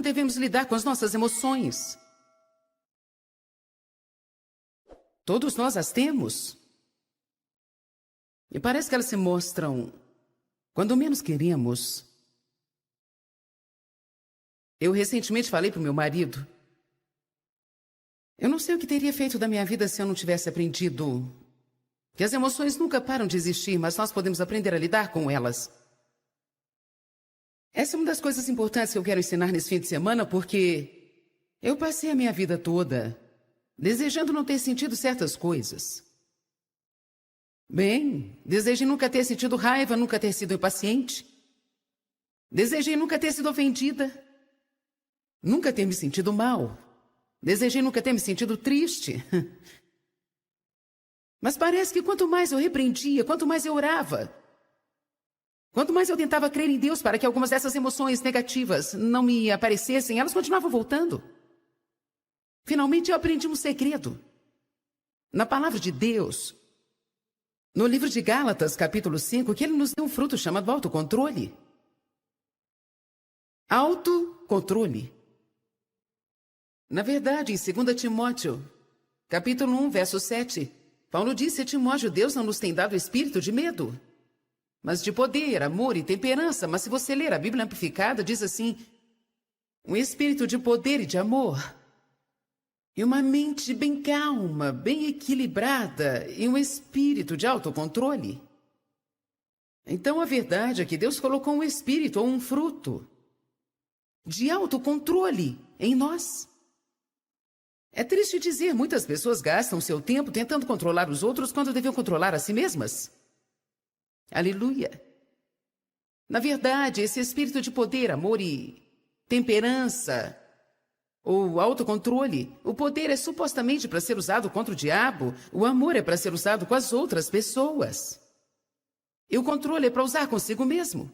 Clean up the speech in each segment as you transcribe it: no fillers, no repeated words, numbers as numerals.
devemos lidar com as nossas emoções. Todos nós as temos. E parece que elas se mostram quando menos queremos. Eu recentemente falei para o meu marido. Eu não sei o que teria feito da minha vida se eu não tivesse aprendido que as emoções nunca param de existir, mas nós podemos aprender a lidar com elas. Essa é uma das coisas importantes que eu quero ensinar nesse fim de semana, porque eu passei a minha vida toda desejando não ter sentido certas coisas. Bem, desejei nunca ter sentido raiva, nunca ter sido impaciente. Desejei nunca ter sido ofendida. Nunca ter me sentido mal. Desejei nunca ter me sentido triste. Mas parece que quanto mais eu repreendia, quanto mais eu orava, quanto mais eu tentava crer em Deus para que algumas dessas emoções negativas não me aparecessem, elas continuavam voltando. Finalmente eu aprendi um segredo. Na palavra de Deus, no livro de Gálatas, capítulo 5, que ele nos deu um fruto chamado autocontrole. Autocontrole. Na verdade, em 2 Timóteo, capítulo 1, verso 7, Paulo disse a Timóteo: Deus não nos tem dado espírito de medo, mas de poder, amor e temperança. Mas se você ler a Bíblia amplificada, diz assim: um espírito de poder e de amor, e uma mente bem calma, bem equilibrada, e um espírito de autocontrole. Então a verdade é que Deus colocou um espírito ou um fruto de autocontrole em nós. É triste dizer, muitas pessoas gastam seu tempo tentando controlar os outros quando deviam controlar a si mesmas. Aleluia! Na verdade, esse espírito de poder, amor e temperança, ou autocontrole, o poder é supostamente para ser usado contra o diabo, o amor é para ser usado com as outras pessoas. E o controle é para usar consigo mesmo.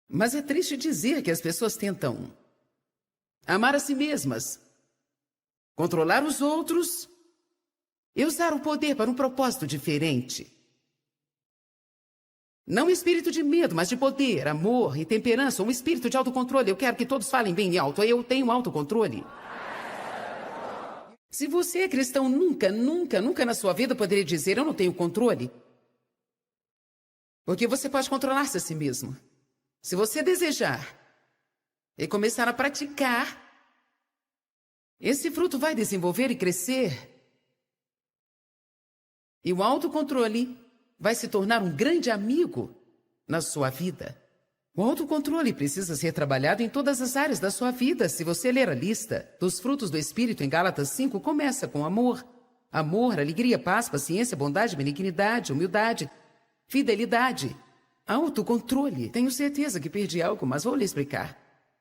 Mas é triste dizer que as pessoas tentam amar a si mesmas, controlar os outros e usar o poder para um propósito diferente. Não um espírito de medo, mas de poder, amor e temperança, um espírito de autocontrole. Eu quero que todos falem bem alto. Eu tenho autocontrole. Se você é cristão, nunca na sua vida poderia dizer: eu não tenho controle. Porque você pode controlar-se a si mesmo. Se você desejar e começar a praticar, esse fruto vai desenvolver e crescer. E o autocontrole vai se tornar um grande amigo na sua vida. O autocontrole precisa ser trabalhado em todas as áreas da sua vida. Se você ler a lista dos frutos do Espírito em Gálatas 5, começa com amor. Amor, alegria, paz, paciência, bondade, benignidade, humildade, fidelidade, autocontrole. Tenho certeza que perdi algo, mas vou lhe explicar.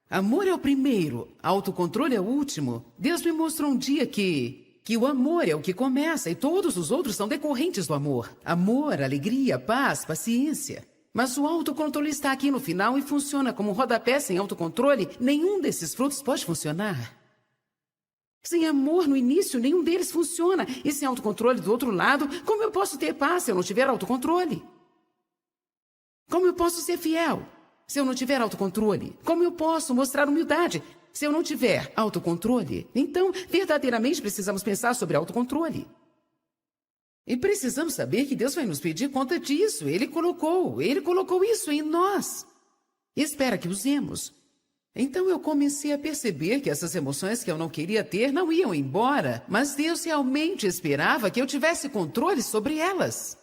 Amor é o primeiro, autocontrole é o último. Deus me mostrou um dia que o amor é o que começa e todos os outros são decorrentes do amor. Amor, alegria, paz, paciência. Mas o autocontrole está aqui no final e funciona como um rodapé. Sem autocontrole, nenhum desses frutos pode funcionar. Sem amor no início, nenhum deles funciona. E sem autocontrole do outro lado, como eu posso ter paz se eu não tiver autocontrole? Como eu posso ser fiel se eu não tiver autocontrole? Como eu posso mostrar humildade se eu não tiver autocontrole? Então, verdadeiramente precisamos pensar sobre autocontrole. E precisamos saber que Deus vai nos pedir conta disso. Ele colocou isso em nós. E espera que usemos. Então eu comecei a perceber que essas emoções que eu não queria ter não iam embora, mas Deus realmente esperava que eu tivesse controle sobre elas.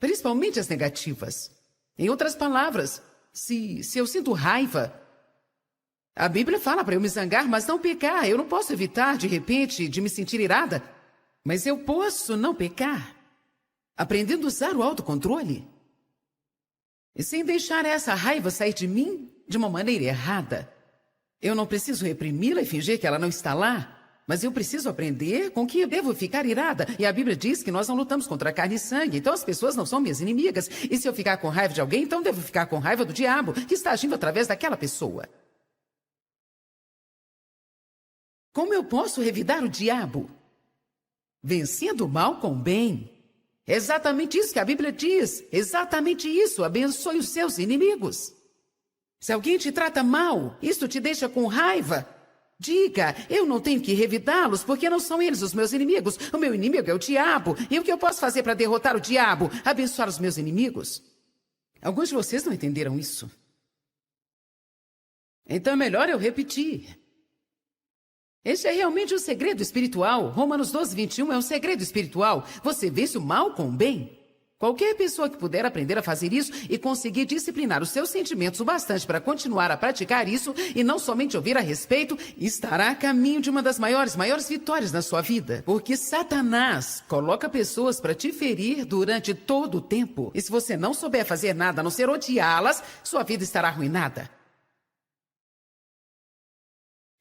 Principalmente as negativas. Em outras palavras, se eu sinto raiva, a Bíblia fala para eu me zangar, mas não pecar. Eu não posso evitar, de repente, de me sentir irada, mas eu posso não pecar, aprendendo a usar o autocontrole. E sem deixar essa raiva sair de mim de uma maneira errada. Eu não preciso reprimi-la e fingir que ela não está lá, mas eu preciso aprender com que eu devo ficar irada. E a Bíblia diz que nós não lutamos contra carne e sangue, então as pessoas não são minhas inimigas. E se eu ficar com raiva de alguém, então devo ficar com raiva do diabo, que está agindo através daquela pessoa. Como eu posso revidar o diabo? Vencendo o mal com o bem. É exatamente isso que a Bíblia diz. Exatamente isso. Abençoe os seus inimigos. Se alguém te trata mal, isto te deixa com raiva. Diga, eu não tenho que revidá-los porque não são eles os meus inimigos. O meu inimigo é o diabo. E o que eu posso fazer para derrotar o diabo? Abençoar os meus inimigos? Alguns de vocês não entenderam isso. Então é melhor eu repetir. Este é realmente um segredo espiritual. Romanos 12, 21 é um segredo espiritual. Você vence o mal com o bem. Qualquer pessoa que puder aprender a fazer isso e conseguir disciplinar os seus sentimentos o bastante para continuar a praticar isso e não somente ouvir a respeito, estará a caminho de uma das maiores vitórias na sua vida. Porque Satanás coloca pessoas para te ferir durante todo o tempo. E se você não souber fazer nada a não ser odiá-las, sua vida estará arruinada.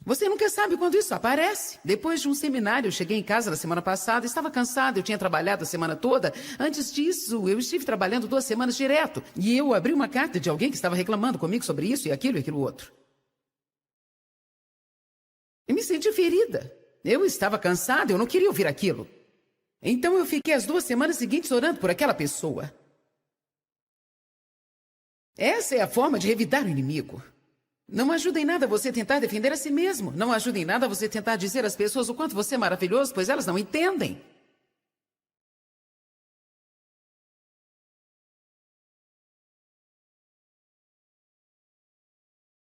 Você nunca sabe quando isso aparece. Depois de um seminário, eu cheguei em casa na semana passada, estava cansada, eu tinha trabalhado a semana toda. Antes disso, eu estive trabalhando 2 semanas direto. E eu abri uma carta de alguém que estava reclamando comigo sobre isso e aquilo outro. E me senti ferida. Eu estava cansada, eu não queria ouvir aquilo. Então eu fiquei as 2 semanas seguintes orando por aquela pessoa. Essa é a forma de revidar o inimigo. Não ajuda em nada você tentar defender a si mesmo. Não ajuda em nada você tentar dizer às pessoas o quanto você é maravilhoso, pois elas não entendem.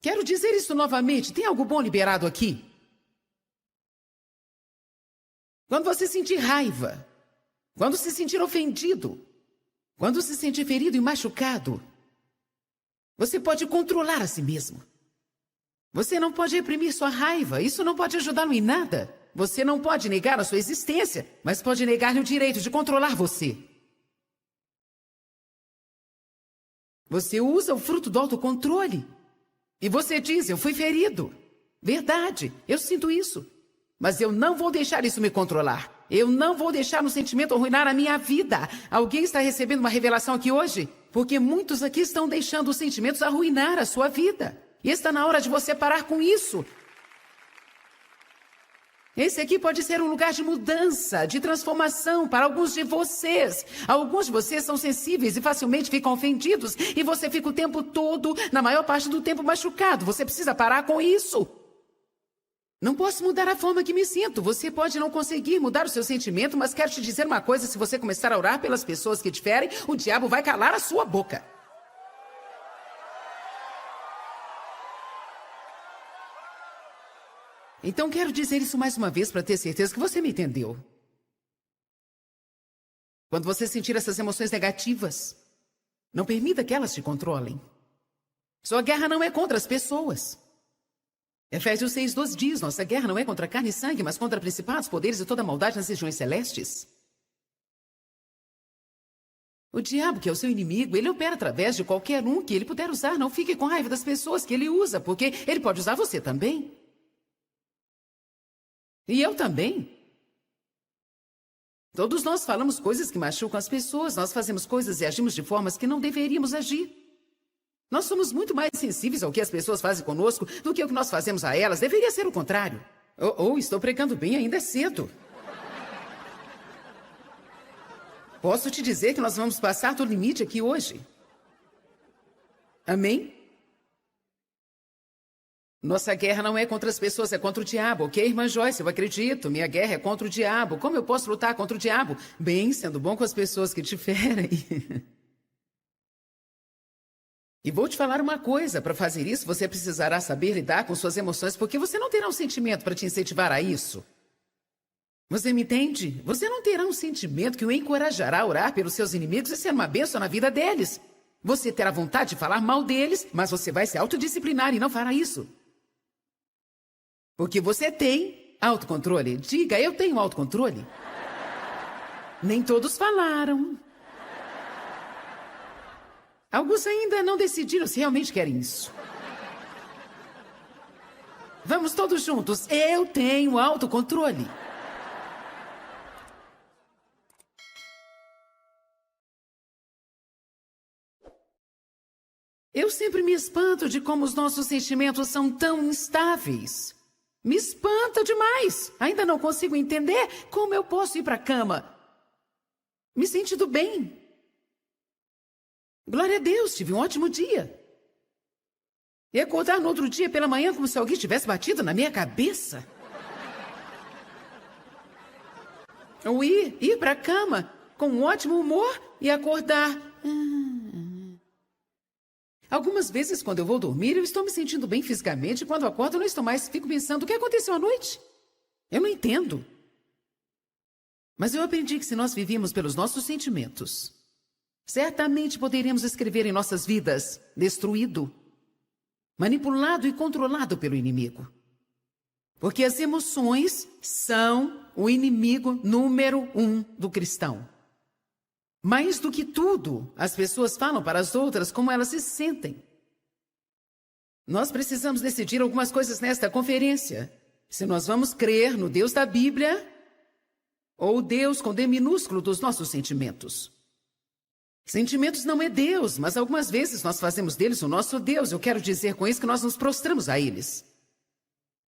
Quero dizer isso novamente. Tem algo bom liberado aqui? Quando você sentir raiva, quando se sentir ofendido, quando se sentir ferido e machucado, você pode controlar a si mesmo. Você não pode reprimir sua raiva. Isso não pode ajudá-lo em nada. Você não pode negar a sua existência, mas pode negar-lhe o direito de controlar você. Você usa o fruto do autocontrole. E você diz, eu fui ferido. Verdade, eu sinto isso. Mas eu não vou deixar isso me controlar. Eu não vou deixar um sentimento arruinar a minha vida. Alguém está recebendo uma revelação aqui hoje? Porque muitos aqui estão deixando os sentimentos arruinar a sua vida. E está na hora de você parar com isso. Esse aqui pode ser um lugar de mudança, de transformação para alguns de vocês. Alguns de vocês são sensíveis e facilmente ficam ofendidos. E você fica o tempo todo, na maior parte do tempo, machucado. Você precisa parar com isso. Não posso mudar a forma que me sinto. Você pode não conseguir mudar o seu sentimento, mas quero te dizer uma coisa. Se você começar a orar pelas pessoas que te ferem, o diabo vai calar a sua boca. Então quero dizer isso mais uma vez para ter certeza que você me entendeu. Quando você sentir essas emoções negativas, não permita que elas te controlem. Sua guerra não é contra as pessoas. Efésios 6:12 diz, nossa guerra não é contra carne e sangue, mas contra principados, poderes e toda maldade nas regiões celestes. O diabo, que é o seu inimigo, ele opera através de qualquer um que ele puder usar. Não fique com raiva das pessoas que ele usa, porque ele pode usar você também. E eu também. Todos nós falamos coisas que machucam as pessoas. Nós fazemos coisas e agimos de formas que não deveríamos agir. Nós somos muito mais sensíveis ao que as pessoas fazem conosco do que o que nós fazemos a elas. Deveria ser o contrário. Estou pregando bem, ainda é cedo. Posso te dizer que nós vamos passar do limite aqui hoje. Amém? Nossa guerra não é contra as pessoas, é contra o diabo, ok, irmã Joyce? Eu acredito, minha guerra é contra o diabo. Como eu posso lutar contra o diabo? Bem, sendo bom com as pessoas que te ferem. E vou te falar uma coisa, para fazer isso você precisará saber lidar com suas emoções, porque você não terá um sentimento para te incentivar a isso. Você me entende? Você não terá um sentimento que o encorajará a orar pelos seus inimigos e ser uma bênção na vida deles. Você terá vontade de falar mal deles, mas você vai se autodisciplinar e não fará isso. Porque você tem autocontrole. Diga, eu tenho autocontrole. Nem todos falaram. Alguns ainda não decidiram se realmente querem isso. Vamos todos juntos. Eu tenho autocontrole. Eu sempre me espanto de como os nossos sentimentos são tão instáveis. Me espanta demais. Ainda não consigo entender como eu posso ir para a cama me sentindo bem. Glória a Deus, tive um ótimo dia. E acordar no outro dia pela manhã como se alguém tivesse batido na minha cabeça. Ou ir para a cama com um ótimo humor e acordar. Algumas vezes, quando eu vou dormir, eu estou me sentindo bem fisicamente. E quando eu acordo, eu não estou mais. Fico pensando, o que aconteceu à noite? Eu não entendo. Mas eu aprendi que se nós vivíamos pelos nossos sentimentos, certamente poderíamos escrever em nossas vidas destruído, manipulado e controlado pelo inimigo. Porque as emoções são o inimigo número 1 do cristão. Mais do que tudo, as pessoas falam para as outras como elas se sentem. Nós precisamos decidir algumas coisas nesta conferência. Se nós vamos crer no Deus da Bíblia ou Deus com D minúsculo dos nossos sentimentos. Sentimentos não é Deus, mas algumas vezes nós fazemos deles o nosso Deus. Eu quero dizer com isso que nós nos prostramos a eles.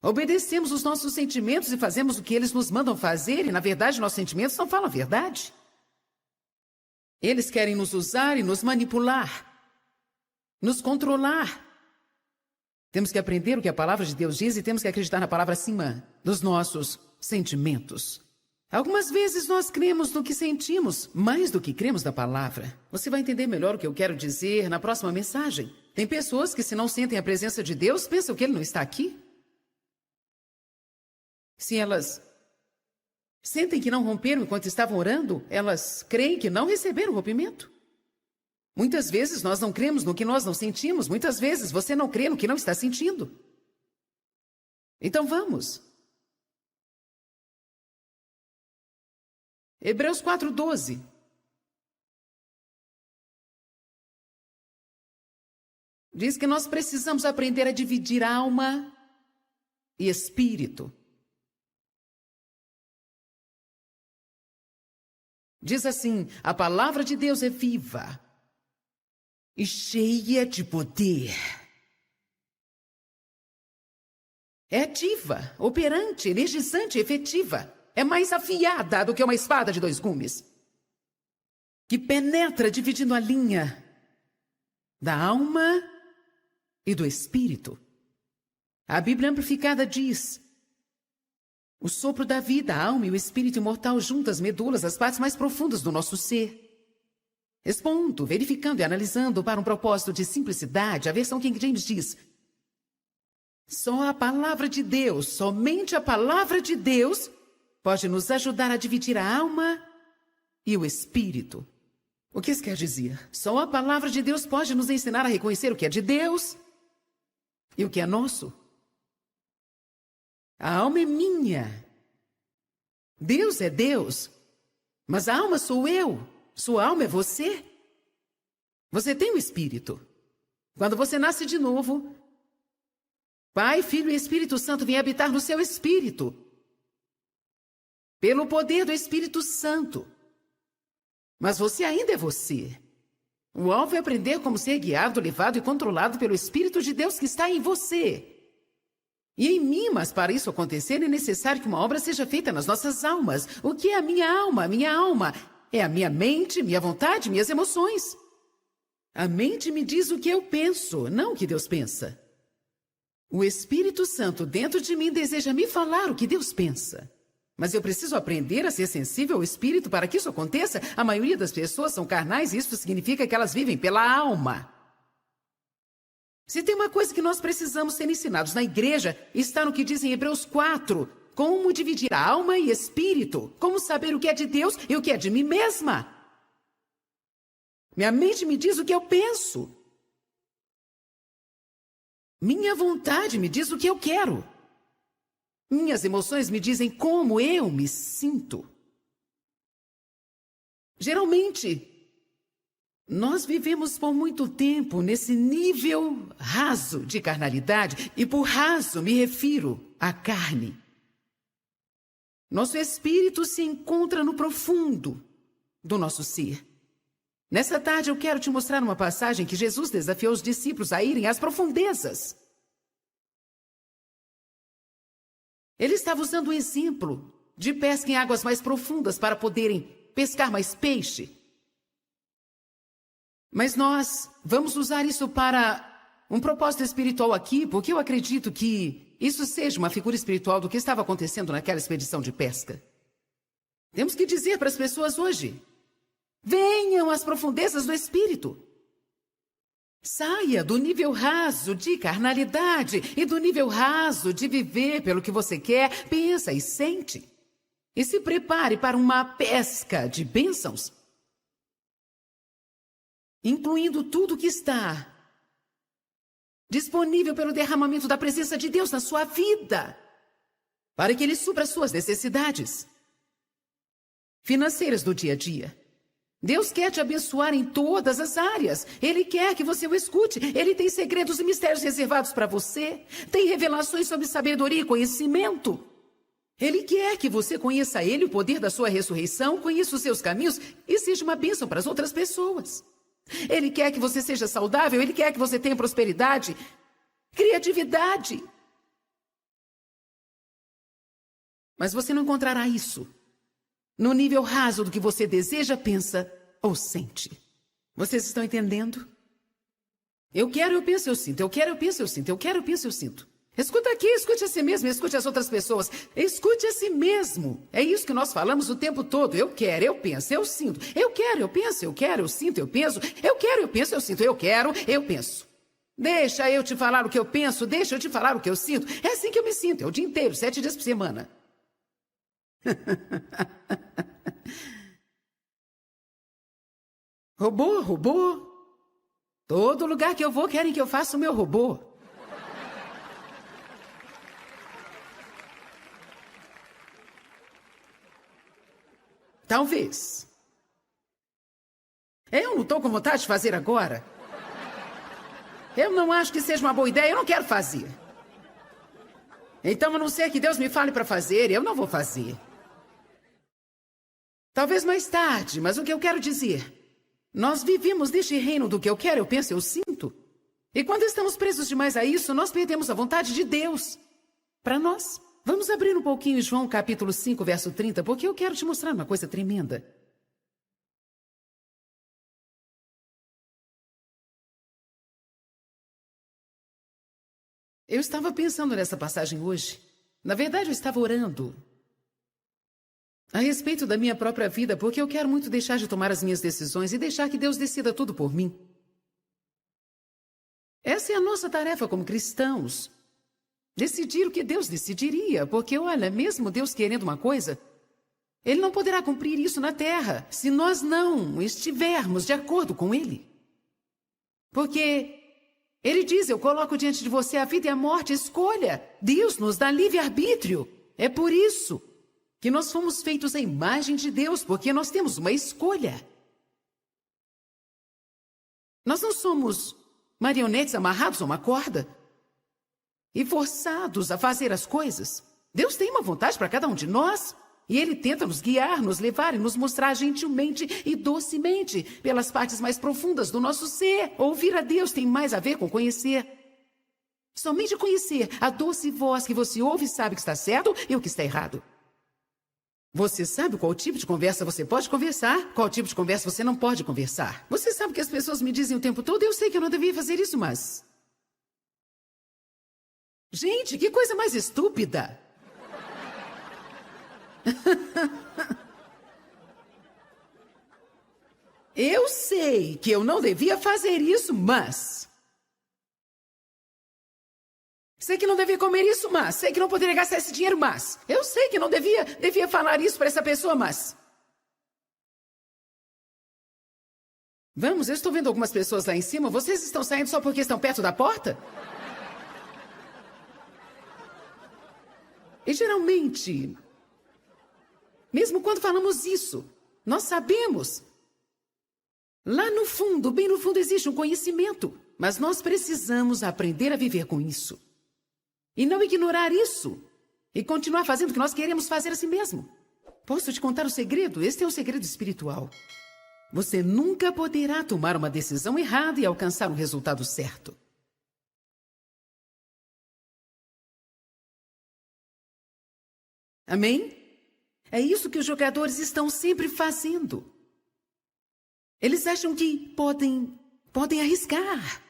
Obedecemos os nossos sentimentos e fazemos o que eles nos mandam fazer, e na verdade nossos sentimentos não falam a verdade. Eles querem nos usar e nos manipular, nos controlar. Temos que aprender o que a palavra de Deus diz e temos que acreditar na palavra acima dos nossos sentimentos. Algumas vezes nós cremos no que sentimos, mais do que cremos na palavra. Você vai entender melhor o que eu quero dizer na próxima mensagem. Tem pessoas que, se não sentem a presença de Deus, pensam que Ele não está aqui. Se elas sentem que não romperam enquanto estavam orando, elas creem que não receberam rompimento. Muitas vezes nós não cremos no que nós não sentimos. Muitas vezes você não crê no que não está sentindo. Então vamos. Hebreus 4:12. Diz que nós precisamos aprender a dividir alma e espírito. Diz assim: a palavra de Deus é viva e cheia de poder. É ativa, operante, energizante, efetiva. É mais afiada do que uma espada de 2 gumes, que penetra dividindo a linha da alma e do espírito. A Bíblia Amplificada diz: o sopro da vida, a alma e o espírito imortal juntas, medulas, as partes mais profundas do nosso ser. Expondo, verificando e analisando para um propósito de simplicidade, a versão King James diz: só a palavra de Deus, somente a palavra de Deus pode nos ajudar a dividir a alma e o espírito. O que isso quer dizer? Só a palavra de Deus pode nos ensinar a reconhecer o que é de Deus e o que é nosso. A alma é minha. Deus é Deus. Mas a alma sou eu. Sua alma é você. Você tem um espírito. Quando você nasce de novo, Pai, Filho e Espírito Santo vêm habitar no seu espírito. Pelo poder do Espírito Santo. Mas você ainda é você. O alvo é aprender como ser guiado, levado e controlado pelo Espírito de Deus que está em você. E em mim, mas para isso acontecer é necessário que uma obra seja feita nas nossas almas. O que é a minha alma? A minha alma é a minha mente, minha vontade, minhas emoções. A mente me diz o que eu penso, não o que Deus pensa. O Espírito Santo dentro de mim deseja me falar o que Deus pensa. Mas eu preciso aprender a ser sensível ao Espírito para que isso aconteça. A maioria das pessoas são carnais e isso significa que elas vivem pela alma. Se tem uma coisa que nós precisamos ser ensinados na igreja, está no que diz em Hebreus 4. Como dividir a alma e espírito. Como saber o que é de Deus e o que é de mim mesma. Minha mente me diz o que eu penso. Minha vontade me diz o que eu quero. Minhas emoções me dizem como eu me sinto. Geralmente, nós vivemos por muito tempo nesse nível raso de carnalidade, e por raso me refiro à carne. Nosso espírito se encontra no profundo do nosso ser. Nessa tarde eu quero te mostrar uma passagem que Jesus desafiou os discípulos a irem às profundezas. Ele estava usando um exemplo de pesca em águas mais profundas para poderem pescar mais peixe. Mas nós vamos usar isso para um propósito espiritual aqui, porque eu acredito que isso seja uma figura espiritual do que estava acontecendo naquela expedição de pesca. Temos que dizer para as pessoas hoje: venham às profundezas do espírito. Saia do nível raso de carnalidade e do nível raso de viver pelo que você quer, pensa e sente. E se prepare para uma pesca de bênçãos, incluindo tudo que está disponível pelo derramamento da presença de Deus na sua vida, para que Ele supra as suas necessidades financeiras do dia a dia. Deus quer te abençoar em todas as áreas. Ele quer que você o escute. Ele tem segredos e mistérios reservados para você. Tem revelações sobre sabedoria e conhecimento. Ele quer que você conheça Ele, o poder da sua ressurreição, conheça os seus caminhos e seja uma bênção para as outras pessoas. Ele quer que você seja saudável. Ele quer que você tenha prosperidade, criatividade. Mas você não encontrará isso no nível raso do que você deseja, pensa ou sente. Vocês estão entendendo? Eu quero, eu penso, eu sinto. Eu quero, eu penso, eu sinto. Eu quero, eu penso, eu sinto. Escuta aqui, escute a si mesmo, escute as outras pessoas. Escute a si mesmo. É isso que nós falamos o tempo todo. Eu quero, eu penso, eu sinto. Eu quero, eu penso, eu quero, eu sinto, eu penso. Eu quero, eu penso, eu sinto. Eu quero, eu penso. Deixa eu te falar o que eu penso, deixa eu te falar o que eu sinto. É assim que eu me sinto, é o dia inteiro, 7 dias por semana. Robô, robô. Todo lugar que eu vou querem que eu faça o meu robô. Talvez. Eu não estou com vontade de fazer agora. Eu não acho que seja uma boa ideia, eu não quero fazer. Então, a não ser que Deus me fale para fazer, eu não vou fazer. Talvez mais tarde, mas o que eu quero dizer: nós vivemos neste reino do que eu quero, eu penso, eu sinto. E quando estamos presos demais a isso, nós perdemos a vontade de Deus para nós. Vamos abrir um pouquinho João capítulo 5, verso 30, porque eu quero te mostrar uma coisa tremenda. Eu estava pensando nessa passagem hoje. Na verdade, eu estava orando a respeito da minha própria vida, porque eu quero muito deixar de tomar as minhas decisões e deixar que Deus decida tudo por mim. Essa é a nossa tarefa como cristãos. Decidir o que Deus decidiria, porque, olha, mesmo Deus querendo uma coisa, Ele não poderá cumprir isso na terra se nós não estivermos de acordo com Ele. Porque Ele diz: eu coloco diante de você a vida e a morte, escolha. Deus nos dá livre-arbítrio. É por isso que nós fomos feitos à imagem de Deus, porque nós temos uma escolha. Nós não somos marionetes amarrados a uma corda e forçados a fazer as coisas. Deus tem uma vontade para cada um de nós, e Ele tenta nos guiar, nos levar e nos mostrar gentilmente e docemente pelas partes mais profundas do nosso ser. Ouvir a Deus tem mais a ver com conhecer. Somente conhecer a doce voz que você ouve e sabe que está certo e o que está errado. Você sabe qual tipo de conversa você pode conversar, qual tipo de conversa você não pode conversar. Você sabe que as pessoas me dizem o tempo todo: eu sei que eu não devia fazer isso, mas... Gente, que coisa mais estúpida! Eu sei que eu não devia fazer isso, mas... Sei que não devia comer isso, mas... Sei que não poderia gastar esse dinheiro, mas... Eu sei que não devia falar isso para essa pessoa, mas... Vamos, eu estou vendo algumas pessoas lá em cima. Vocês estão saindo só porque estão perto da porta? E geralmente, mesmo quando falamos isso, nós sabemos. Lá no fundo, bem no fundo, existe um conhecimento. Mas nós precisamos aprender a viver com isso. E não ignorar isso. E continuar fazendo o que nós queremos fazer a si mesmo. Posso te contar o segredo? Este é o segredo espiritual. Você nunca poderá tomar uma decisão errada e alcançar um resultado certo. Amém? É isso que os jogadores estão sempre fazendo. Eles acham que podem arriscar.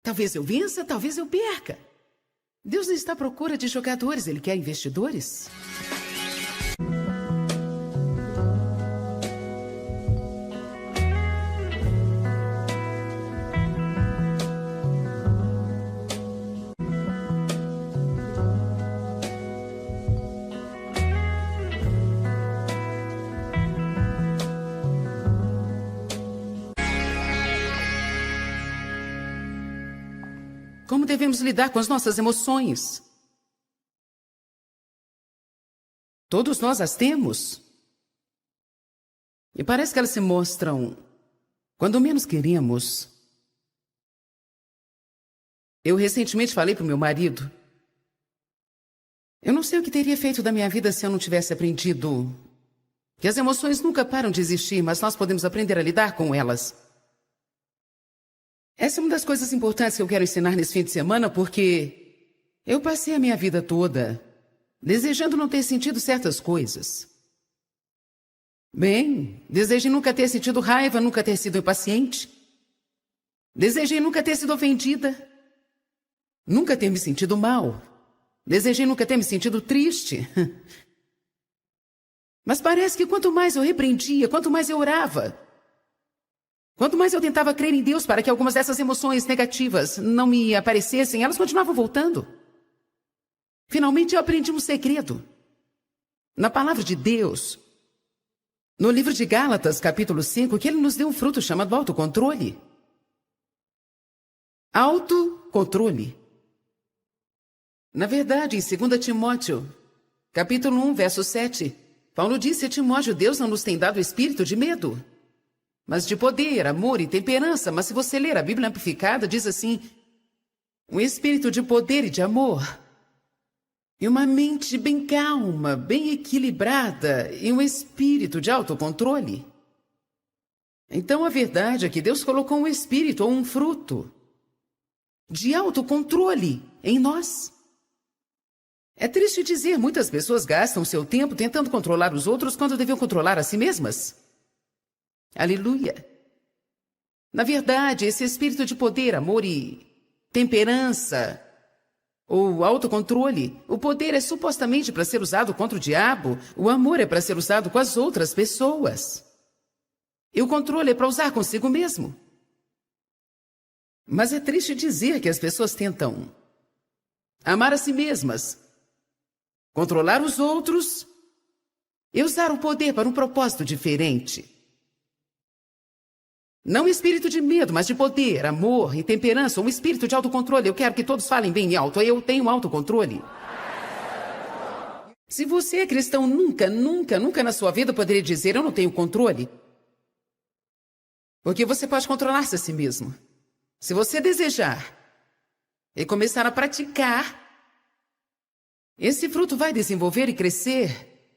Talvez eu vença, talvez eu perca. Deus não está à procura de jogadores, Ele quer investidores. Como devemos lidar com as nossas emoções? Todos nós as temos. E parece que elas se mostram quando menos queremos. Eu recentemente falei para o meu marido. Eu não sei o que teria feito da minha vida se eu não tivesse aprendido que as emoções nunca param de existir, mas nós podemos aprender a lidar com elas. Essa é uma das coisas importantes que eu quero ensinar nesse fim de semana, porque eu passei a minha vida toda desejando não ter sentido certas coisas. Bem, desejei nunca ter sentido raiva, nunca ter sido impaciente. Desejei nunca ter sido ofendida. Nunca ter me sentido mal. Desejei nunca ter me sentido triste. Mas parece que quanto mais eu repreendia, quanto mais eu orava, quanto mais eu tentava crer em Deus para que algumas dessas emoções negativas não me aparecessem, elas continuavam voltando. Finalmente eu aprendi um segredo. Na palavra de Deus, no livro de Gálatas, capítulo 5, que Ele nos deu um fruto chamado autocontrole. Autocontrole. Na verdade, em 2 Timóteo, capítulo 1, verso 7, Paulo disse a Timóteo: Deus não nos tem dado espírito de medo, mas de poder, amor e temperança. Mas se você ler a Bíblia amplificada, diz assim: um espírito de poder e de amor, e uma mente bem calma, bem equilibrada, e um espírito de autocontrole. Então a verdade é que Deus colocou um espírito ou um fruto de autocontrole em nós. É triste dizer, muitas pessoas gastam seu tempo tentando controlar os outros quando deviam controlar a si mesmas. Aleluia! Na verdade, esse espírito de poder, amor e temperança, ou autocontrole, o poder é supostamente para ser usado contra o diabo, o amor é para ser usado com as outras pessoas. E o controle é para usar consigo mesmo. Mas é triste dizer que as pessoas tentam amar a si mesmas, controlar os outros e usar o poder para um propósito diferente. Não espírito de medo, mas de poder, amor e temperança, um espírito de autocontrole. Eu quero que todos falem bem alto. Eu tenho autocontrole. Se você é cristão, nunca na sua vida poderia dizer: eu não tenho controle. Porque você pode controlar-se a si mesmo. Se você desejar e começar a praticar, esse fruto vai desenvolver e crescer.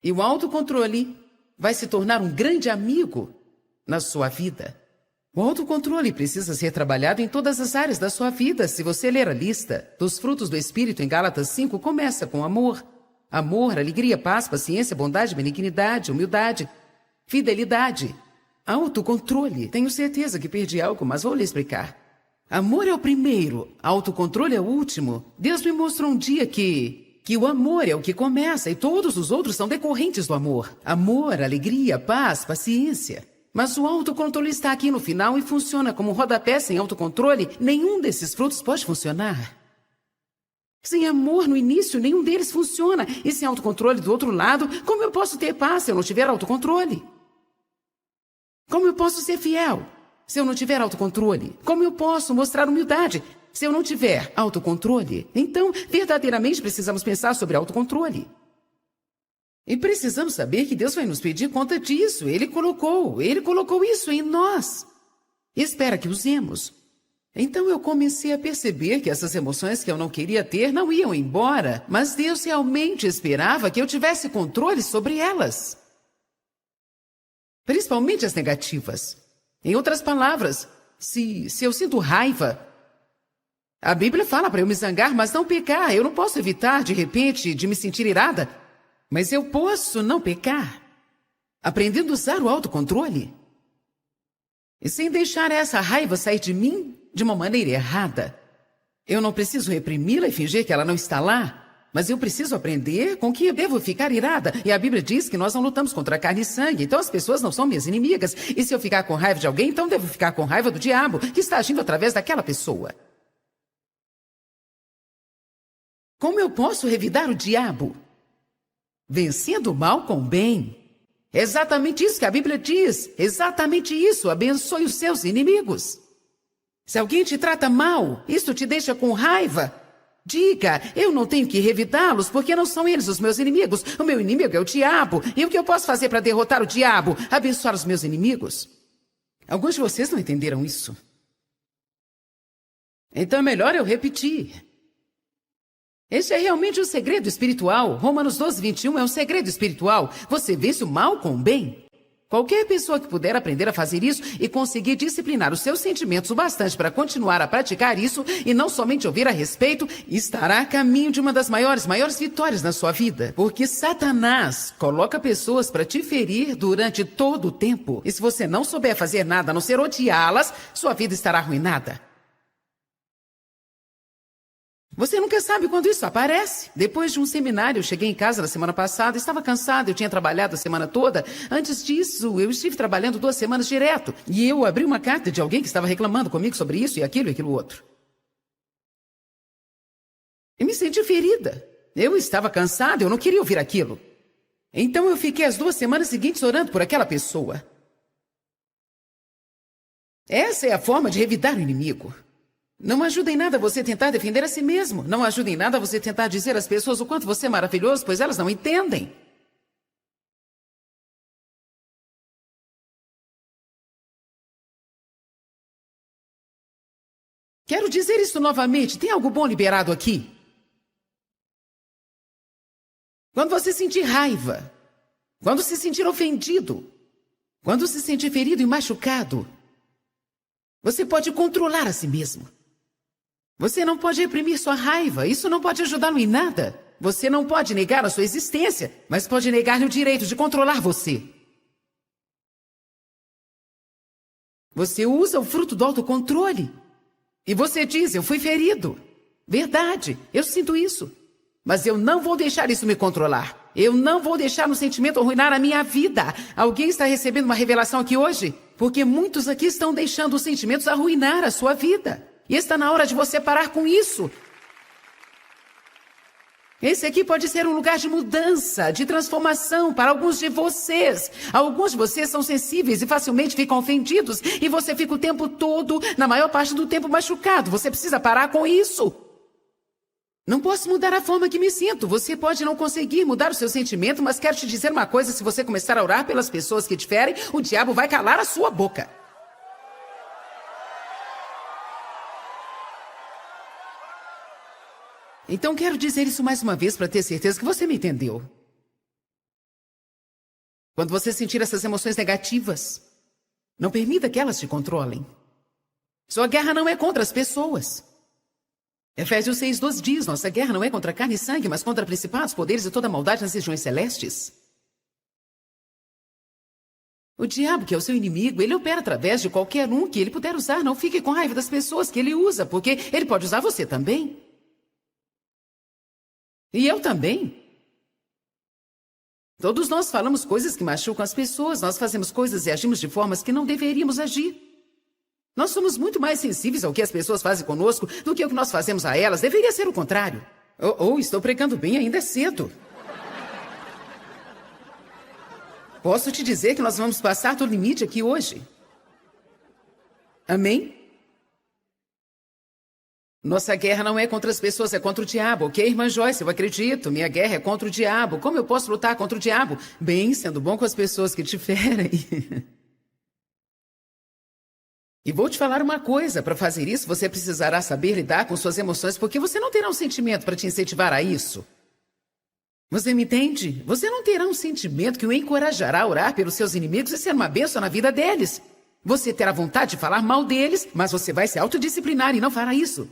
E o autocontrole vai se tornar um grande amigo na sua vida. O autocontrole precisa ser trabalhado em todas as áreas da sua vida. Se você ler a lista dos frutos do Espírito em Gálatas 5, começa com amor. Amor, alegria, paz, paciência, bondade, benignidade, humildade, fidelidade, autocontrole. Tenho certeza que perdi algo, mas vou lhe explicar. Amor é o primeiro, autocontrole é o último. Deus me mostrou um dia que o amor é o que começa e todos os outros são decorrentes do amor. Amor, alegria, paz, paciência. Mas o autocontrole está aqui no final e funciona como um rodapé. Sem autocontrole, nenhum desses frutos pode funcionar. Sem amor no início, nenhum deles funciona. E sem autocontrole do outro lado, como eu posso ter paz se eu não tiver autocontrole? Como eu posso ser fiel se eu não tiver autocontrole? Como eu posso mostrar humildade se eu não tiver autocontrole? Então, verdadeiramente precisamos pensar sobre autocontrole. E precisamos saber que Deus vai nos pedir conta disso. Ele colocou isso em nós. Espera que usemos. Então eu comecei a perceber que essas emoções que eu não queria ter não iam embora, mas Deus realmente esperava que eu tivesse controle sobre elas. Principalmente as negativas. Em outras palavras, se eu sinto raiva, a Bíblia fala para eu me zangar, mas não pecar. Eu não posso evitar, de repente, de me sentir irada, mas eu posso não pecar, aprendendo a usar o autocontrole. E sem deixar essa raiva sair de mim de uma maneira errada. Eu não preciso reprimi-la e fingir que ela não está lá. Mas eu preciso aprender com que eu devo ficar irada. E a Bíblia diz que nós não lutamos contra carne e sangue. Então as pessoas não são minhas inimigas. E se eu ficar com raiva de alguém, então devo ficar com raiva do diabo, que está agindo através daquela pessoa. Como eu posso revidar o diabo? Vencendo o mal com o bem. É exatamente isso que a Bíblia diz. Exatamente isso. Abençoe os seus inimigos. Se alguém te trata mal, isso te deixa com raiva. Diga, eu não tenho que revidá-los, porque não são eles os meus inimigos. O meu inimigo é o diabo. E o que eu posso fazer para derrotar o diabo? Abençoar os meus inimigos? Alguns de vocês não entenderam isso. Então é melhor eu repetir. Este é realmente um segredo espiritual. Romanos 12, 21 é um segredo espiritual. Você vence o mal com o bem. Qualquer pessoa que puder aprender a fazer isso e conseguir disciplinar os seus sentimentos o bastante para continuar a praticar isso e não somente ouvir a respeito, estará a caminho de uma das maiores vitórias na sua vida. Porque Satanás coloca pessoas para te ferir durante todo o tempo. E se você não souber fazer nada a não ser odiá-las, sua vida estará arruinada. Você nunca sabe quando isso aparece. Depois de um seminário, eu cheguei em casa na semana passada, estava cansado, eu tinha trabalhado a semana toda. Antes disso, eu estive trabalhando 2 semanas direto. E eu abri uma carta de alguém que estava reclamando comigo sobre isso e aquilo outro. E me senti ferida. Eu estava cansado, eu não queria ouvir aquilo. Então eu fiquei as 2 semanas seguintes orando por aquela pessoa. Essa é a forma de revidar o inimigo. Não ajuda em nada você tentar defender a si mesmo. Não ajuda em nada você tentar dizer às pessoas o quanto você é maravilhoso, pois elas não entendem. Quero dizer isso novamente. Tem algo bom liberado aqui? Quando você sentir raiva, quando se sentir ofendido, quando se sentir ferido e machucado, você pode controlar a si mesmo. Você não pode reprimir sua raiva. Isso não pode ajudá-lo em nada. Você não pode negar a sua existência, mas pode negar-lhe o direito de controlar você. Você usa o fruto do autocontrole. E você diz, eu fui ferido. Verdade, eu sinto isso. Mas eu não vou deixar isso me controlar. Eu não vou deixar um sentimento arruinar a minha vida. Alguém está recebendo uma revelação aqui hoje? Porque muitos aqui estão deixando os sentimentos arruinar a sua vida. E está na hora de você parar com isso. Esse aqui pode ser um lugar de mudança, de transformação para alguns de vocês. Alguns de vocês são sensíveis e facilmente ficam ofendidos. E você fica o tempo todo, na maior parte do tempo, machucado. Você precisa parar com isso. Não posso mudar a forma que me sinto. Você pode não conseguir mudar o seu sentimento, mas quero te dizer uma coisa. Se você começar a orar pelas pessoas que te ferem, o diabo vai calar a sua boca. Então quero dizer isso mais uma vez para ter certeza que você me entendeu. Quando você sentir essas emoções negativas, não permita que elas te controlem. Sua guerra não é contra as pessoas. Efésios 6:12 diz, nossa guerra não é contra carne e sangue, mas contra principados, poderes e toda maldade nas regiões celestes. O diabo, que é o seu inimigo, ele opera através de qualquer um que ele puder usar. Não fique com raiva das pessoas que ele usa, porque ele pode usar você também. E eu também. Todos nós falamos coisas que machucam as pessoas. Nós fazemos coisas e agimos de formas que não deveríamos agir. Nós somos muito mais sensíveis ao que as pessoas fazem conosco do que o que nós fazemos a elas. Deveria ser o contrário. Estou pregando bem, ainda é cedo. Posso te dizer que nós vamos passar do limite aqui hoje. Amém? Nossa guerra não é contra as pessoas, é contra o diabo, ok, irmã Joyce? Eu acredito, minha guerra é contra o diabo. Como eu posso lutar contra o diabo? Bem, sendo bom com as pessoas que te ferem. E vou te falar uma coisa, para fazer isso você precisará saber lidar com suas emoções, porque você não terá um sentimento para te incentivar a isso. Você me entende? Você não terá um sentimento que o encorajará a orar pelos seus inimigos e ser uma bênção na vida deles. Você terá vontade de falar mal deles, mas você vai se autodisciplinar e não fará isso.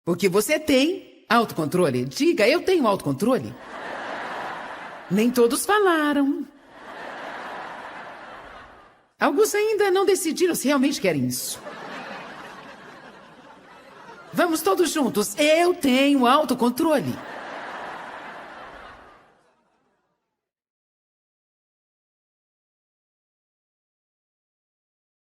Porque você tem autocontrole. Diga, eu tenho autocontrole. Nem todos falaram. Alguns ainda não decidiram se realmente querem isso. Vamos todos juntos. Eu tenho autocontrole.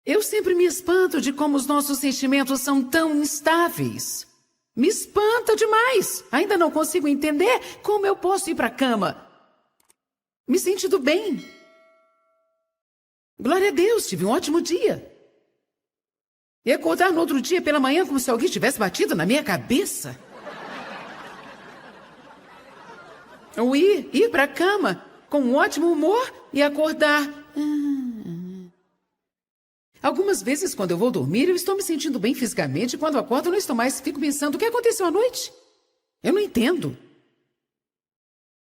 Eu sempre me espanto de como os nossos sentimentos são tão instáveis. Me espanta demais. Ainda não consigo entender como eu posso ir para a cama me sentindo bem. Glória a Deus, tive um ótimo dia. E acordar no outro dia pela manhã como se alguém tivesse batido na minha cabeça. Ou ir para a cama com um ótimo humor e acordar. Algumas vezes, quando eu vou dormir, eu estou me sentindo bem fisicamente. E quando acordo, eu não estou mais. Fico pensando, o que aconteceu à noite? Eu não entendo.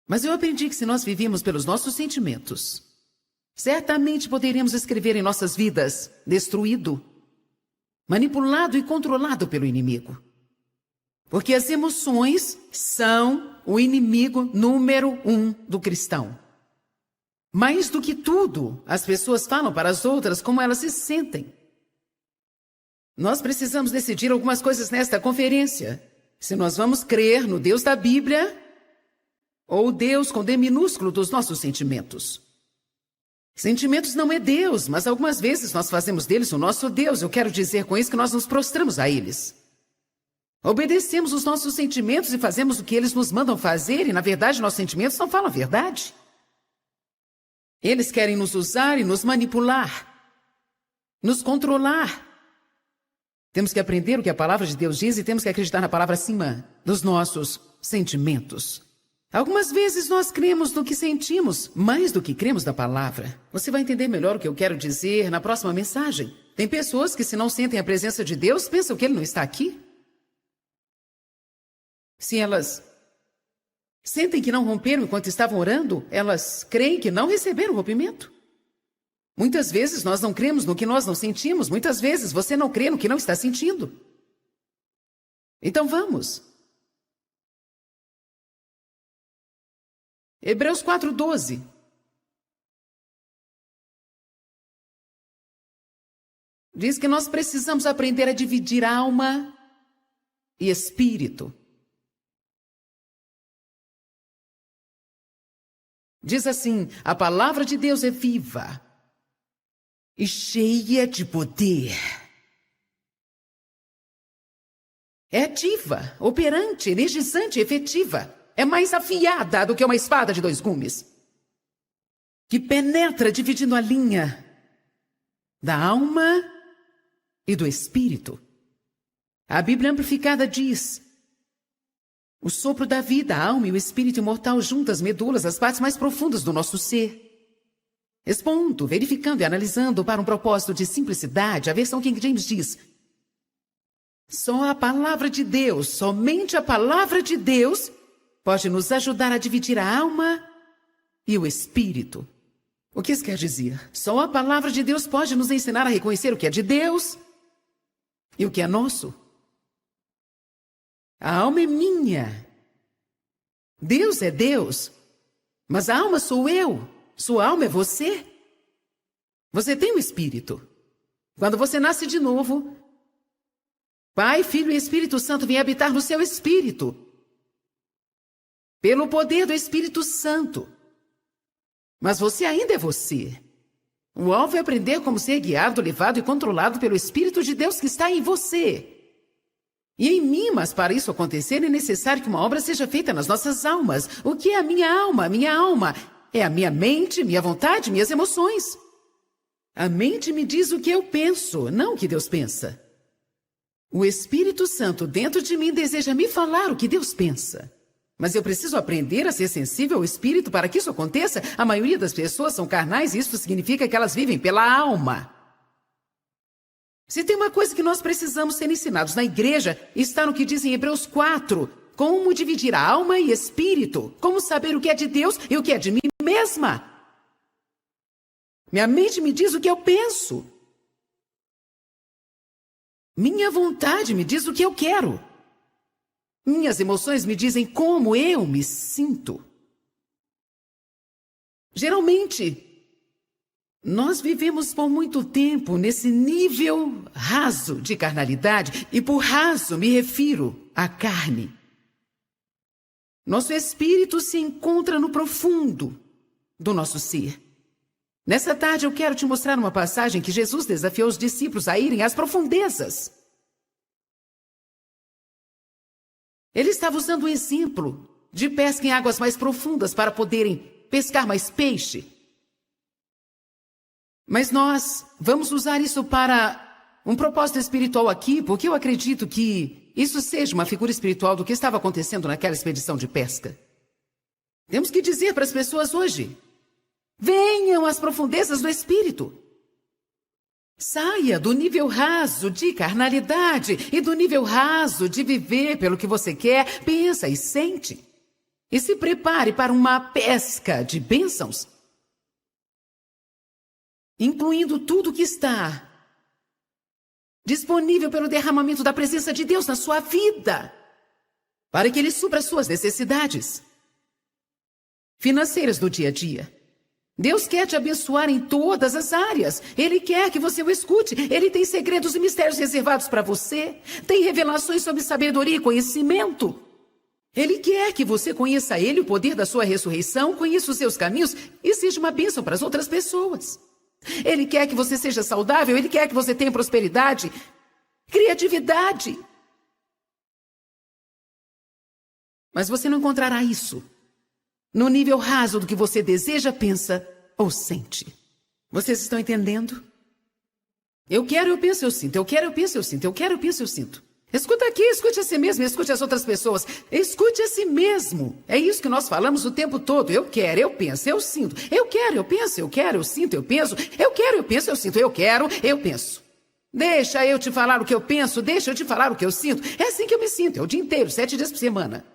Mas eu aprendi que se nós vivíssemos pelos nossos sentimentos, certamente poderíamos escrever em nossas vidas destruído, manipulado e controlado pelo inimigo. Porque as emoções são o inimigo número 1 do cristão. Mais do que tudo, as pessoas falam para as outras como elas se sentem. Nós precisamos decidir algumas coisas nesta conferência. Se nós vamos crer no Deus da Bíblia ou Deus com D minúsculo dos nossos sentimentos. Sentimentos não é Deus, mas algumas vezes nós fazemos deles o nosso Deus. Eu quero dizer com isso que nós nos prostramos a eles. Obedecemos os nossos sentimentos e fazemos o que eles nos mandam fazer, e na verdade nossos sentimentos não falam a verdade. Eles querem nos usar e nos manipular, nos controlar. Temos que aprender o que a palavra de Deus diz e temos que acreditar na palavra acima dos nossos sentimentos. Algumas vezes nós cremos no que sentimos, mais do que cremos na palavra. Você vai entender melhor o que eu quero dizer na próxima mensagem. Tem pessoas que, se não sentem a presença de Deus, pensam que Ele não está aqui. Se elas sentem que não romperam enquanto estavam orando, elas creem que não receberam o rompimento. Muitas vezes nós não cremos no que nós não sentimos. Muitas vezes você não crê no que não está sentindo. Então vamos. Hebreus 4:12. Diz que nós precisamos aprender a dividir alma e espírito. Diz assim: a palavra de Deus é viva e cheia de poder. É ativa, operante, energizante, efetiva. É mais afiada do que uma espada de 2 gumes, que penetra dividindo a linha da alma e do espírito. A Bíblia Amplificada diz: o sopro da vida, a alma e o espírito imortal juntas, medulas, as partes mais profundas do nosso ser. Expondo, verificando e analisando para um propósito de simplicidade, a versão King James diz: só a palavra de Deus, somente a palavra de Deus, pode nos ajudar a dividir a alma e o espírito. O que isso quer dizer? Só a palavra de Deus pode nos ensinar a reconhecer o que é de Deus e o que é nosso. A alma é minha. Deus é Deus. Mas a alma sou eu. Sua alma é você. Você tem um espírito. Quando você nasce de novo, Pai, Filho e Espírito Santo vêm habitar no seu espírito. Pelo poder do Espírito Santo. Mas você ainda é você. O alvo é aprender como ser guiado, levado e controlado pelo Espírito de Deus que está em você. E em mim, mas para isso acontecer é necessário que uma obra seja feita nas nossas almas. O que é a minha alma? A minha alma é a minha mente, minha vontade, minhas emoções. A mente me diz o que eu penso, não o que Deus pensa. O Espírito Santo dentro de mim deseja me falar o que Deus pensa. Mas eu preciso aprender a ser sensível ao Espírito para que isso aconteça. A maioria das pessoas são carnais e isso significa que elas vivem pela alma. Se tem uma coisa que nós precisamos ser ensinados na igreja, está no que diz em Hebreus 4. Como dividir a alma e espírito. Como saber o que é de Deus e o que é de mim mesma. Minha mente me diz o que eu penso. Minha vontade me diz o que eu quero. Minhas emoções me dizem como eu me sinto. Geralmente, Nós vivemos por muito tempo nesse nível raso de carnalidade, e por raso me refiro à carne. Nosso espírito se encontra no profundo do nosso ser. Nessa tarde eu quero te mostrar uma passagem que Jesus desafiou os discípulos a irem às profundezas. Ele estava usando um exemplo de pesca em águas mais profundas para poderem pescar mais peixe. Mas nós vamos usar isso para um propósito espiritual aqui, porque eu acredito que isso seja uma figura espiritual do que estava acontecendo naquela expedição de pesca. Temos que dizer para as pessoas hoje: venham às profundezas do espírito. Saia do nível raso de carnalidade e do nível raso de viver pelo que você quer, pensa e sente. E se prepare para uma pesca de bênçãos, incluindo tudo que está disponível pelo derramamento da presença de Deus na sua vida, para que Ele supra as suas necessidades financeiras do dia a dia. Deus quer te abençoar em todas as áreas. Ele quer que você o escute. Ele tem segredos e mistérios reservados para você. Tem revelações sobre sabedoria e conhecimento. Ele quer que você conheça Ele, o poder da sua ressurreição, conheça os seus caminhos e seja uma bênção para as outras pessoas. Ele quer que você seja saudável. Ele quer que você tenha prosperidade, criatividade. Mas você não encontrará isso no nível raso do que você deseja, pensa ou sente. Vocês estão entendendo? Eu quero, eu penso, eu sinto. Eu quero, eu penso, eu sinto. Eu quero, eu penso, eu sinto. Escuta aqui, escute a si mesmo, escute as outras pessoas. Escute a si mesmo. É isso que nós falamos o tempo todo. Eu quero, eu penso, eu sinto. Eu quero, eu penso, eu quero, eu sinto, eu penso. Eu quero, eu penso, eu sinto. Eu quero, eu penso. Deixa eu te falar o que eu penso, deixa eu te falar o que eu sinto. É assim que eu me sinto, é o dia inteiro, 7 dias por semana.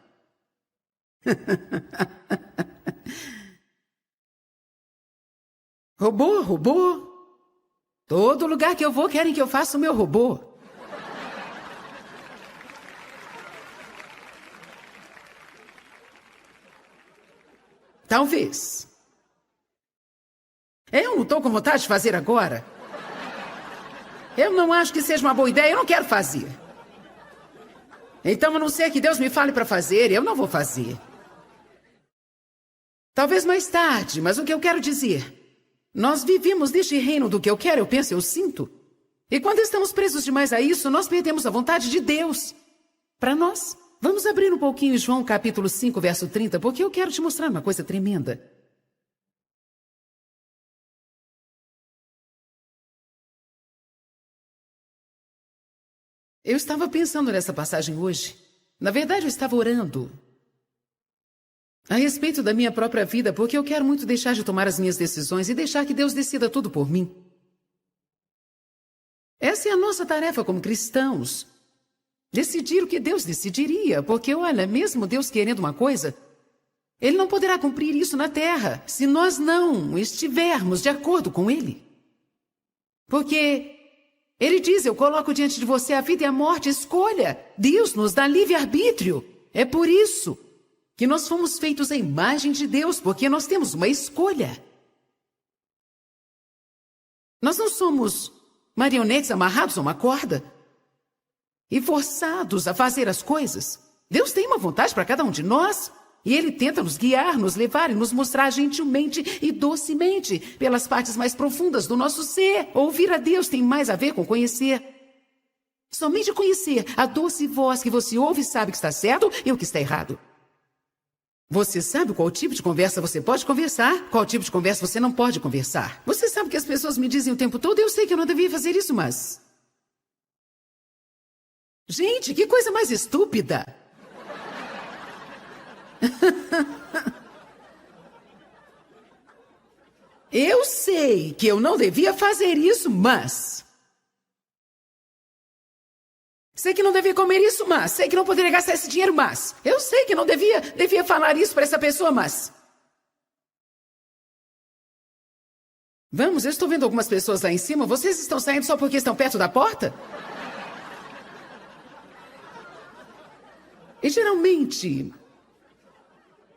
Robô, robô. Todo lugar que eu vou querem que eu faça o meu robô. Talvez. Eu não estou com vontade de fazer agora. Eu não acho que seja uma boa ideia, eu não quero fazer. Então, a não ser que Deus me fale para fazer, eu não vou fazer. Talvez mais tarde, mas o que eu quero dizer: nós vivemos neste reino do que eu quero, eu penso, eu sinto. E quando estamos presos demais a isso, nós perdemos a vontade de Deus para nós. Vamos abrir um pouquinho João capítulo 5, verso 30, porque eu quero te mostrar uma coisa tremenda. Eu estava pensando nessa passagem hoje. Na verdade, eu estava orando a respeito da minha própria vida, porque eu quero muito deixar de tomar as minhas decisões e deixar que Deus decida tudo por mim. Essa é a nossa tarefa como cristãos. Decidir o que Deus decidiria, porque, olha, mesmo Deus querendo uma coisa, Ele não poderá cumprir isso na terra se nós não estivermos de acordo com Ele. Porque Ele diz: eu coloco diante de você a vida e a morte, escolha. Deus nos dá livre-arbítrio. É por isso que nós fomos feitos à imagem de Deus, porque nós temos uma escolha. Nós não somos marionetes amarrados a uma corda e forçados a fazer as coisas. Deus tem uma vontade para cada um de nós, e Ele tenta nos guiar, nos levar e nos mostrar gentilmente e docemente pelas partes mais profundas do nosso ser. Ouvir a Deus tem mais a ver com conhecer. Somente conhecer a doce voz que você ouve e sabe que está certo e o que está errado. Você sabe qual tipo de conversa você pode conversar, qual tipo de conversa você não pode conversar. Você sabe que as pessoas me dizem o tempo todo: eu sei que eu não devia fazer isso, mas... Gente, que coisa mais estúpida! Eu sei que eu não devia fazer isso, mas... Sei que não devia comer isso, mas... Sei que não poderia gastar esse dinheiro, mas... Eu sei que não devia falar isso para essa pessoa, mas... Vamos, eu estou vendo algumas pessoas lá em cima. Vocês estão saindo só porque estão perto da porta? E geralmente,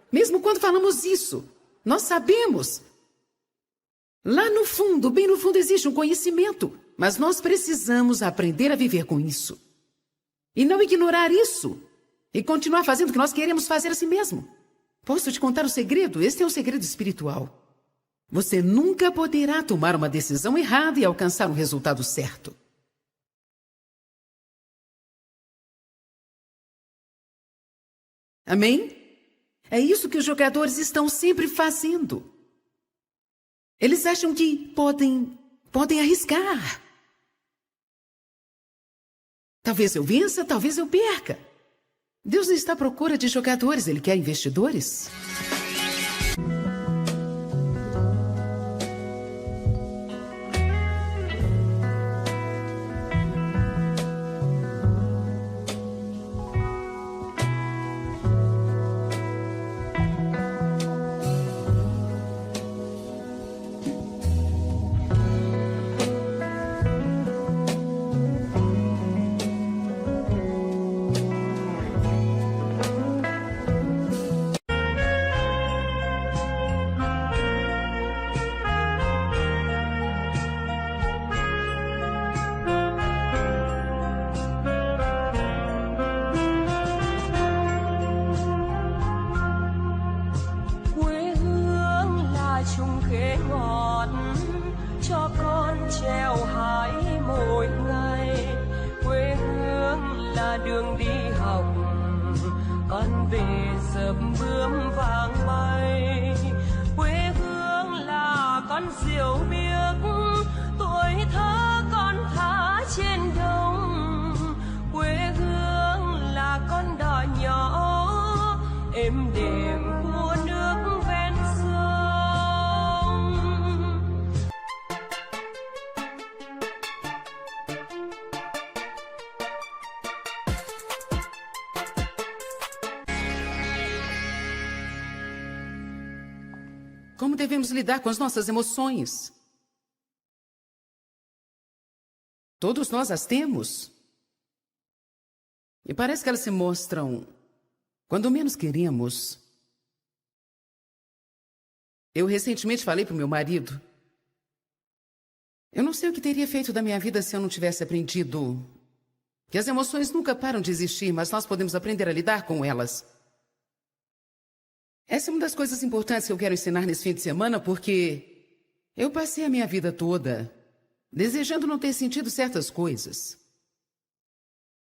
mesmo quando falamos isso, nós sabemos Lá no fundo, bem no fundo, existe um conhecimento. Mas nós precisamos aprender a viver com isso. E não ignorar isso. E continuar fazendo o que nós queremos fazer assim mesmo. Posso te contar o segredo? Este é um segredo espiritual. Você nunca poderá tomar uma decisão errada e alcançar um resultado certo. Amém? É isso que os jogadores estão sempre fazendo. Eles acham que podem arriscar. Talvez eu vença, talvez eu perca. Deus não está à procura de jogadores, Ele quer investidores. Como devemos lidar com as nossas emoções? Todos nós as temos. E parece que elas se mostram quando menos queremos. Eu recentemente falei para o meu marido. Eu não sei o que teria feito da minha vida se eu não tivesse aprendido que as emoções nunca param de existir, mas nós podemos aprender a lidar com elas. Essa é uma das coisas importantes que eu quero ensinar nesse fim de semana, porque eu passei a minha vida toda desejando não ter sentido certas coisas.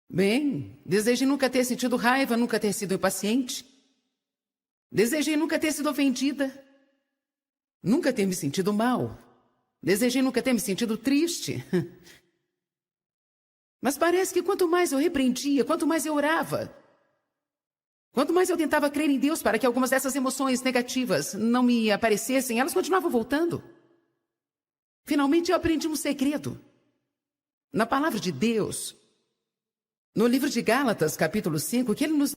Bem, desejei nunca ter sentido raiva, nunca ter sido impaciente. Desejei nunca ter sido ofendida. Nunca ter me sentido mal. Desejei nunca ter me sentido triste. Mas parece que quanto mais eu repreendia, quanto mais eu orava, quanto mais eu tentava crer em Deus para que algumas dessas emoções negativas não me aparecessem, elas continuavam voltando. Finalmente eu aprendi um segredo. Na palavra de Deus, no livro de Gálatas, capítulo 5, que ele nos